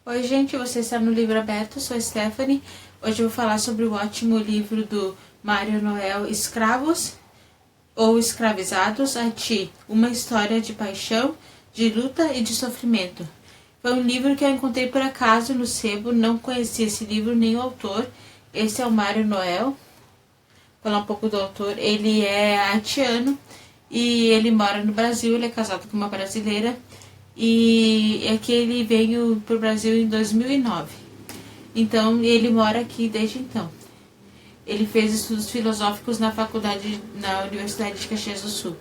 Oi gente, você está no Livro Aberto, sou a Stephanie. Hoje eu vou falar sobre o ótimo livro do Mário Noel, Escravos ou Escravizados, Haiti, uma história de paixão, de luta e de sofrimento. Foi um livro que eu encontrei por acaso no sebo, não conhecia esse livro nem o autor. Esse é o Mário Noel. Vou falar um pouco do autor. Ele é haitiano e ele mora no Brasil, ele é casado com uma brasileira. E é que ele veio para o Brasil em 2009. Então, ele mora aqui desde então. Ele fez estudos filosóficos na Universidade de Caxias do Sul.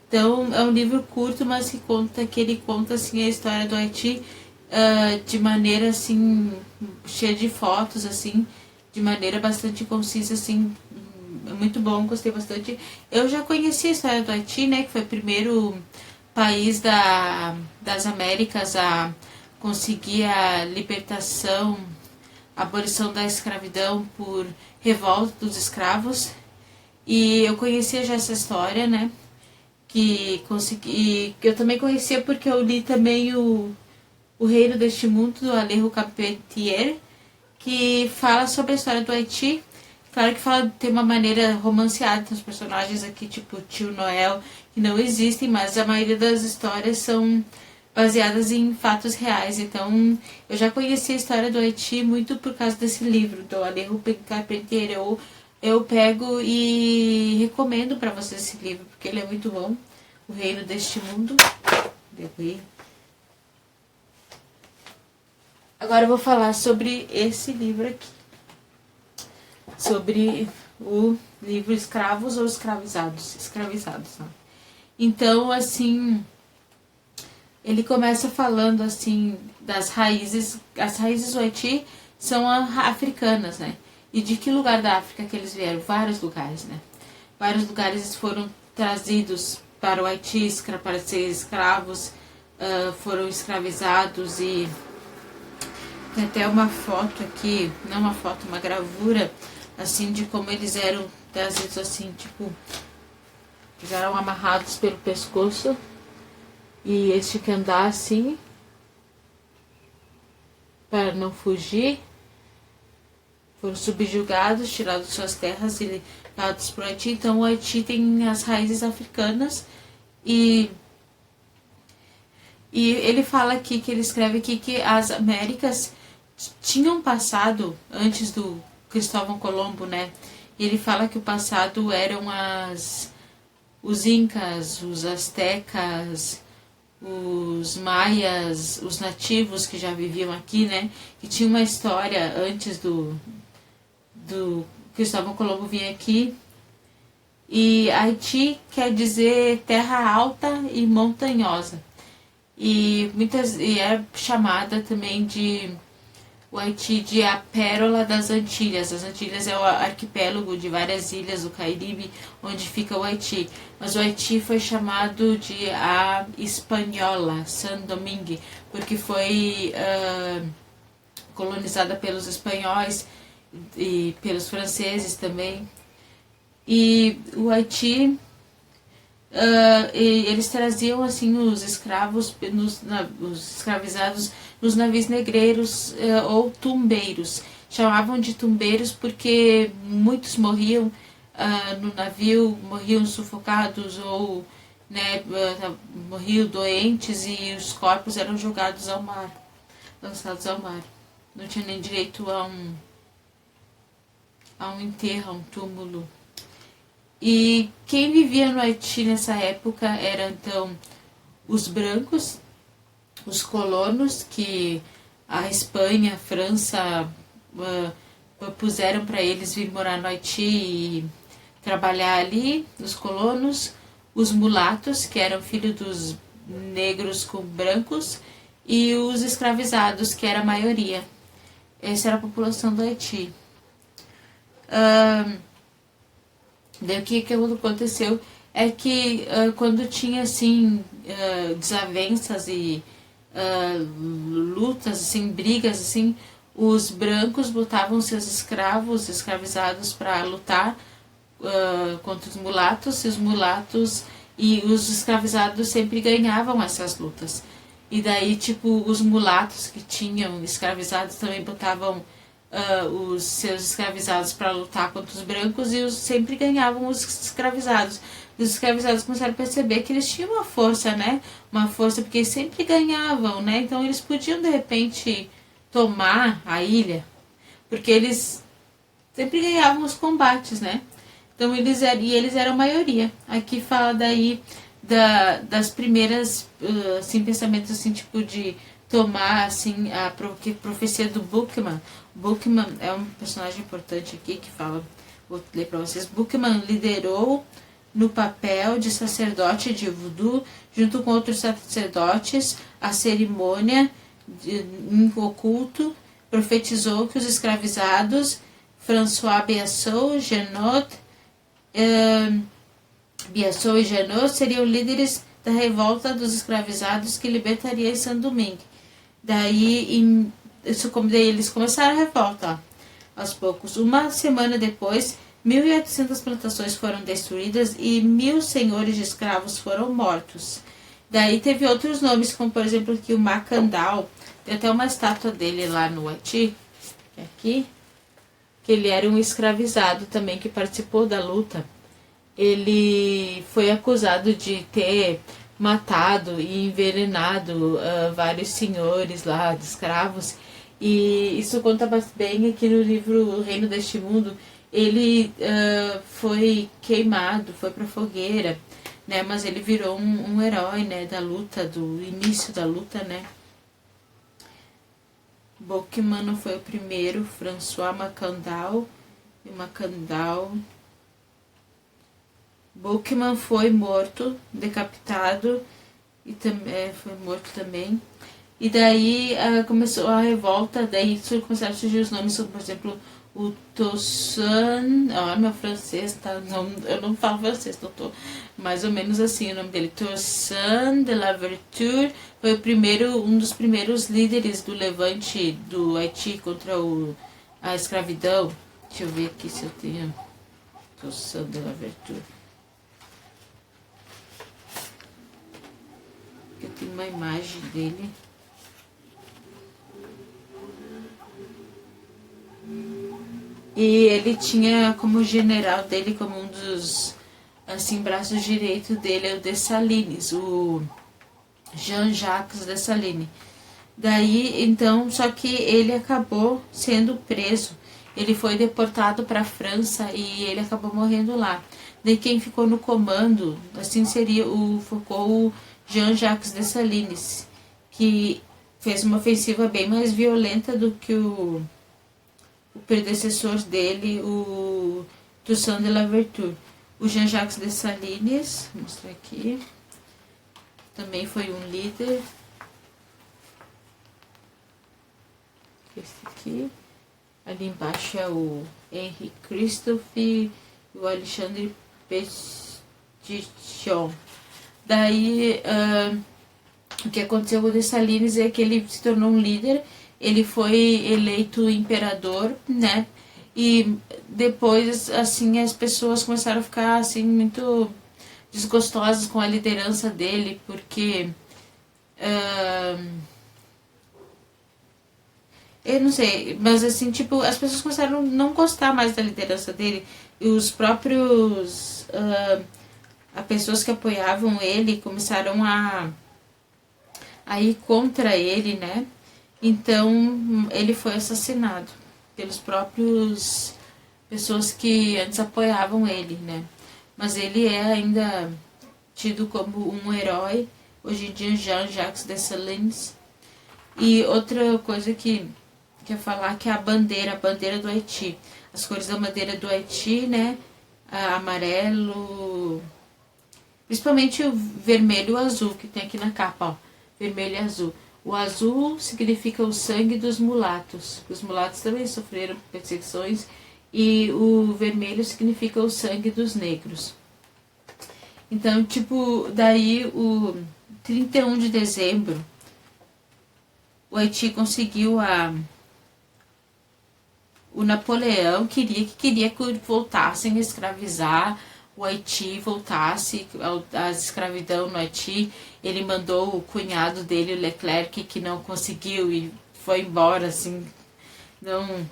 Então, é um livro curto, mas que ele conta assim, a história do Haiti de maneira assim, cheia de fotos, assim, de maneira bastante concisa, assim, muito bom, gostei bastante. Eu já conheci a história do Haiti, né, que foi o primeiro país das Américas a conseguir a libertação, a abolição da escravidão por revolta dos escravos. E eu conhecia já essa história, né? Que eu também conhecia porque eu li também o Reino deste Mundo, do Alejo Carpentier, que fala sobre a história do Haiti. Claro que tem uma maneira romanceada, tem os personagens aqui, tipo o Tio Noel, que não existem, mas a maioria das histórias são baseadas em fatos reais. Então, eu já conheci a história do Haiti muito por causa desse livro, do Alejo Carpentier. Eu pego e recomendo para vocês esse livro, porque ele é muito bom. O Reino deste Mundo. Agora eu vou falar sobre esse livro aqui. Sobre o livro Escravos ou Escravizados. Né? Então, assim, ele começa falando, assim, das raízes. As raízes do Haiti são africanas, né? E de que lugar da África que eles vieram? Vários lugares, né? Vários lugares foram trazidos para o Haiti para ser escravos, foram escravizados. E tem até uma foto aqui, não uma foto, uma gravura, assim, de como eles eram trazidos, assim, tipo, eles eram amarrados pelo pescoço e eles tinham que andar assim para não fugir. Foram subjugados, tirados de suas terras e levados para o Haiti. Então o Haiti tem as raízes africanas e ele fala aqui, que ele escreve aqui, que as Américas tinham passado antes do Cristóvão Colombo, né? E ele fala que o passado eram os incas, os astecas, os maias, os nativos que já viviam aqui, né? Que tinha uma história antes do Cristóvão Colombo vir aqui. E Haiti quer dizer terra alta e montanhosa. E é chamada também de o Haiti de a pérola das Antilhas. As Antilhas é o arquipélago de várias ilhas do Caribe onde fica o Haiti. Mas o Haiti foi chamado de a Espanhola, Saint-Domingue, porque foi colonizada pelos espanhóis e pelos franceses também. E o Haiti, eles traziam assim os escravos, os escravizados nos navios negreiros ou tumbeiros. Chamavam de tumbeiros porque muitos morriam no navio, morriam sufocados ou, né, morriam doentes e os corpos eram jogados ao mar, lançados ao mar. Não tinha nem direito a um enterro, a um túmulo. E quem vivia no Haiti nessa época eram então os brancos, os colonos que a Espanha, a França puseram para eles vir morar no Haiti e trabalhar ali, os colonos, os mulatos, que eram filhos dos negros com brancos, e os escravizados, que era a maioria. Essa era a população do Haiti. Daí o que aconteceu é que quando tinha assim desavenças e lutas, assim, brigas, assim, os brancos botavam seus escravizados para lutar contra os mulatos, e os mulatos e os escravizados sempre ganhavam essas lutas. E daí, tipo, os mulatos que tinham escravizados também botavam os seus escravizados para lutar contra os brancos e sempre ganhavam os escravizados. E os escravizados começaram a perceber que eles tinham uma força, né? Uma força porque sempre ganhavam, né? Então eles podiam, de repente, tomar a ilha, porque eles sempre ganhavam os combates, né? Então eles eram a maioria. Aqui fala daí das primeiras assim, pensamentos assim, tipo de tomar assim a profecia do Bookman. Bookman é um personagem importante aqui que fala, vou ler para vocês. Bookman liderou no papel de sacerdote de voodoo, junto com outros sacerdotes, a cerimônia em oculto, profetizou que os escravizados François Biassou e Janot seriam líderes da revolta dos escravizados que libertaria Saint-Domingue. Daí eles começaram a revolta aos poucos. Uma semana depois, 1.800 plantações foram destruídas e 1.000 senhores de escravos foram mortos. Daí teve outros nomes, como por exemplo aqui o Macandal. Tem até uma estátua dele lá no Haiti, que é aqui, que ele era um escravizado também que participou da luta. Ele foi acusado de ter matado e envenenado vários senhores lá de escravos. E isso conta bem aqui no livro O Reino deste Mundo. Ele foi queimado, foi pra fogueira, né? Mas ele virou um herói, né? Da luta, do início da luta, né? Boukman não foi o primeiro, François Macandal. Boukman foi morto, decapitado, e foi morto também. E daí começou a revolta, daí começaram a surgir os nomes, como por exemplo o Toussaint, meu francês, tá? Eu não falo francês, não tô mais ou menos assim o nome dele. Toussaint de Louverture foi um dos primeiros líderes do levante do Haiti contra a escravidão. Deixa eu ver aqui se eu tenho Toussaint de Louverture. Eu tenho uma imagem dele. E ele tinha como general dele, como um dos assim, braços direitos dele, o Dessalines, o Jean-Jacques Dessalines. Daí, então, só que ele acabou sendo preso. Ele foi deportado para a França e ele acabou morrendo lá. Daí quem ficou no comando, assim, ficou o Jean-Jacques Dessalines, que fez uma ofensiva bem mais violenta do que o predecessor dele, o Toussaint de Louverture. O Jean-Jacques Dessalines, vou mostrar aqui, também foi um líder. Esse aqui. Ali embaixo é o Henri Christophe e o Alexandre Petition. Daí, o que aconteceu com o Dessalines é que ele se tornou um líder. Ele foi eleito imperador, né? E depois, assim, as pessoas começaram a ficar, assim, muito desgostosas com a liderança dele, porque... eu não sei, mas assim, tipo, as pessoas começaram a não gostar mais da liderança dele. E os próprios... as pessoas que apoiavam ele começaram a ir contra ele, né? Então, ele foi assassinado pelos próprios pessoas que antes apoiavam ele, né? Mas ele é ainda tido como um herói, hoje em dia, Jean-Jacques Dessalines. E outra coisa que quer falar que é a bandeira do Haiti. As cores da bandeira do Haiti, né? Amarelo, principalmente o vermelho e o azul, que tem aqui na capa, ó. Vermelho e azul. O azul significa o sangue dos mulatos. Os mulatos também sofreram perseguições. E o vermelho significa o sangue dos negros. Então, tipo, daí o 31 de dezembro, o Haiti conseguiu o Napoleão queria que voltassem a escravizar o Haiti voltasse à escravidão no Haiti. Ele mandou o cunhado dele, o Leclerc, que não conseguiu e foi embora, assim, não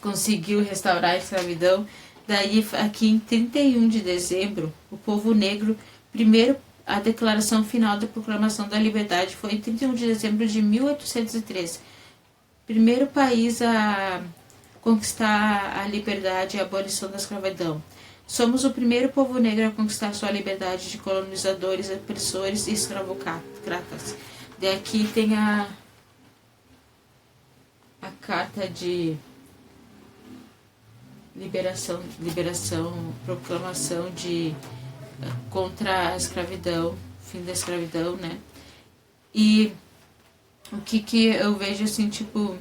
conseguiu restaurar a escravidão. Daí, aqui em 31 de dezembro, o povo negro, primeiro, a declaração final da Proclamação da Liberdade foi em 31 de dezembro de 1813. Primeiro país a conquistar a liberdade e a abolição da escravidão. Somos o primeiro povo negro a conquistar sua liberdade de colonizadores, opressores e escravocratas. Daqui tem a carta de liberação, proclamação de contra a escravidão, fim da escravidão, né? E o que eu vejo assim, tipo,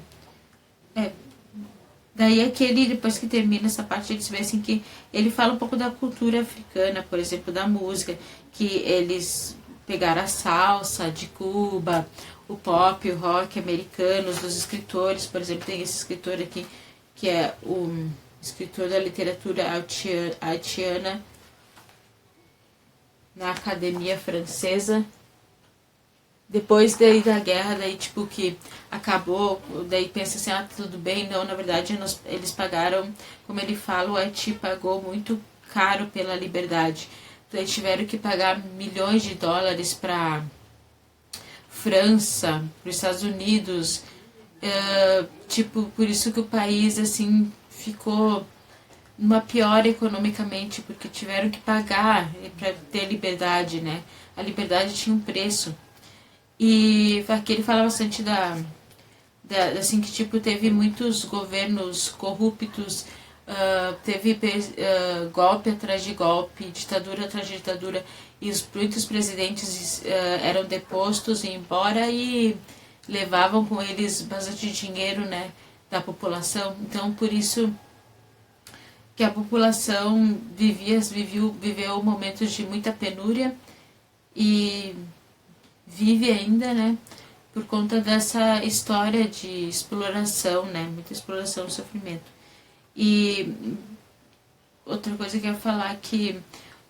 daí aquele, depois que termina essa parte, eles vê assim que ele fala um pouco da cultura africana, por exemplo, da música, que eles pegaram a salsa de Cuba, o pop, o rock americanos, dos escritores, por exemplo, tem esse escritor aqui, que é o escritor da literatura haitiana na Academia Francesa. Depois daí da guerra, daí tipo que acabou, daí pensa assim, tudo bem, não, na verdade eles pagaram, como ele fala, o Haiti pagou muito caro pela liberdade. Então eles tiveram que pagar milhões de dólares para França, para os Estados Unidos, tipo, por isso que o país, assim, ficou numa pior economicamente, porque tiveram que pagar para ter liberdade, né? A liberdade tinha um preço. E aqui ele fala bastante assim, que tipo, teve muitos governos corruptos, teve golpe atrás de golpe, ditadura atrás de ditadura, e muitos presidentes eram depostos e embora e levavam com eles bastante dinheiro, né, da população. Então, por isso que a população viveu momentos de muita penúria e vive ainda, né, por conta dessa história de exploração, né, muita exploração e sofrimento. E outra coisa que eu ia falar que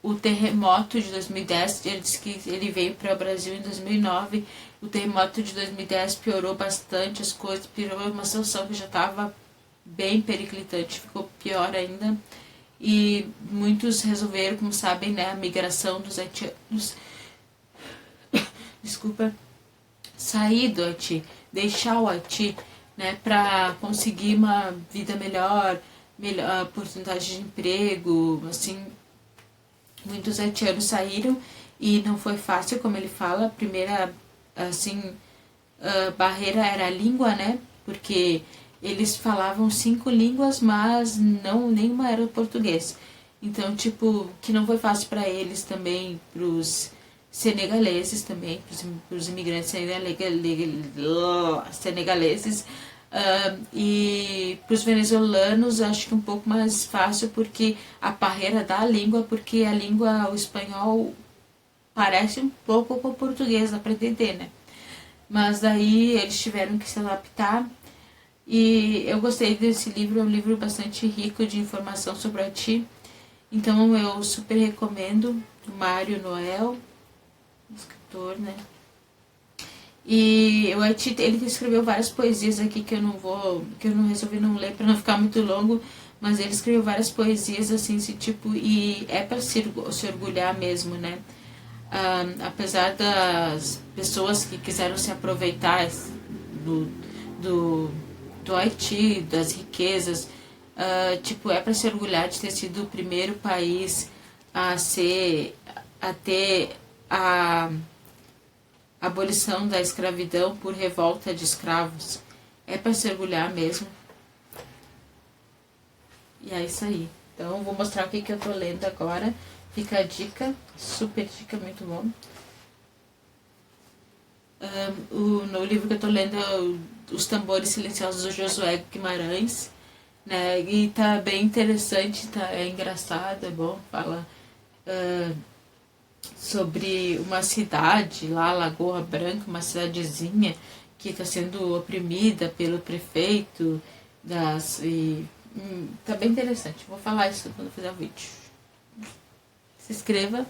o terremoto de 2010, ele disse que ele veio para o Brasil em 2009, o terremoto de 2010 piorou bastante as coisas, piorou uma situação que já estava bem periclitante, ficou pior ainda. E muitos resolveram, como sabem, né, a migração dos haitianos, sair do Haiti, deixar o Haiti, né, para conseguir uma vida melhor, oportunidade de emprego, assim. Muitos haitianos saíram e não foi fácil, como ele fala. A primeira, assim, barreira era a língua, né, porque eles falavam 5 línguas, mas nenhuma era o português. Então, tipo, que não foi fácil para eles também, pros senegaleses também, pros imigrantes senegaleses, e pros venezuelanos acho que um pouco mais fácil, porque a barreira da língua, porque a língua, o espanhol, parece um pouco com o português, dá pra entender, né? Mas daí eles tiveram que se adaptar. E eu gostei desse livro, é um livro bastante rico de informação sobre o Haiti. Então eu super recomendo, do Mário Noel, escritor, né? E o Haiti, ele escreveu várias poesias aqui que eu não resolvi não ler para não ficar muito longo, mas ele escreveu várias poesias assim, tipo, e é para se orgulhar mesmo, né? Apesar das pessoas que quiseram se aproveitar do Haiti, das riquezas, tipo, é para se orgulhar de ter sido o primeiro país a ter a abolição da escravidão por revolta de escravos. É para se orgulhar mesmo. E é isso aí. Então, vou mostrar o que eu tô lendo agora. Fica a dica, super dica, muito bom. No livro que eu tô lendo é Os Tambores Silenciosos do Josué Guimarães, né? E tá bem interessante, é engraçado, é bom, fala sobre uma cidade lá, Lagoa Branca, uma cidadezinha que está sendo oprimida pelo prefeito tá bem interessante. Vou falar isso quando eu fizer o vídeo. se inscreva.